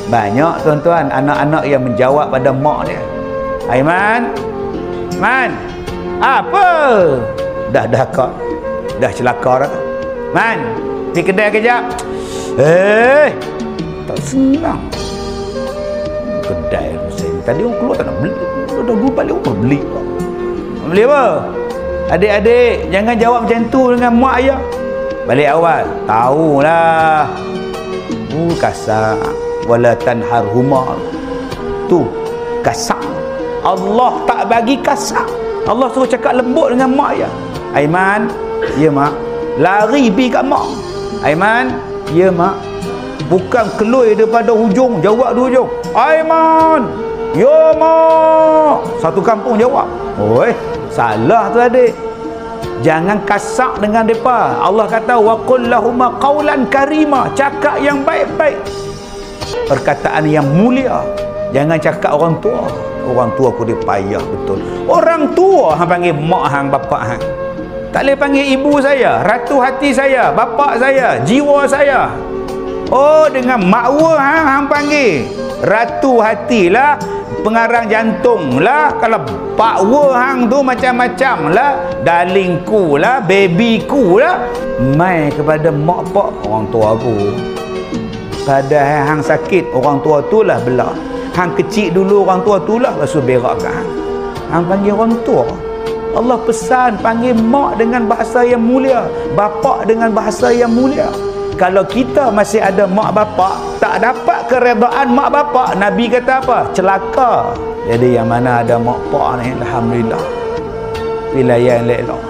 Banyak tuan-tuan anak-anak yang menjawab pada mak dia. Aiman, Man, apa? Dah kak. Dah celaka dah. Man, pergi kedai kejap. Tak senang. Kedai saya tadi orang keluar tak nak beli. Dah dulu balik orang beli. Beli apa? Adik-adik, jangan jawab macam tu dengan mak ayah. Balik awal. Tahulah. Kasar. Wala tanharhuma. Tu kasar. Allah tak bagi kasar. Allah suruh cakap lembut dengan mak ayah. Aiman, ya mak. Lari pergi kat mak. Aiman, ya mak. Bukan keluar daripada hujung, jawab dua hujung. Aiman, ya mak. Satu kampung jawab. Oi, salah tu adik. Jangan kasak dengan mereka. Allah kata wa qul lahum qawlan karima, cakap yang baik-baik, perkataan yang mulia. Jangan cakap orang tua. Orang tua aku dia payah betul. Orang tua hang panggil mak hang, bapak hang. Tak boleh panggil ibu saya, ratu hati saya, bapak saya, jiwa saya. Oh, dengan makwa hang panggil ratu hati lah, pengarang jantung lah. Kalau pakwa hang tu macam-macam lah, darlingku lah, babyku lah. Mai kepada mak pak orang tua aku. Padahal hang sakit, orang tua tu lah belah. Hang kecil dulu, orang tua tu lah basuh berak kat hang. Hang panggil orang tua. Allah pesan panggil mak dengan bahasa yang mulia, bapak dengan bahasa yang mulia. Kalau kita masih ada mak bapak, tak dapat keredaan mak bapak, Nabi kata apa? Celaka. Jadi yang mana ada mak pak ni, alhamdulillah, wilayah yang elok.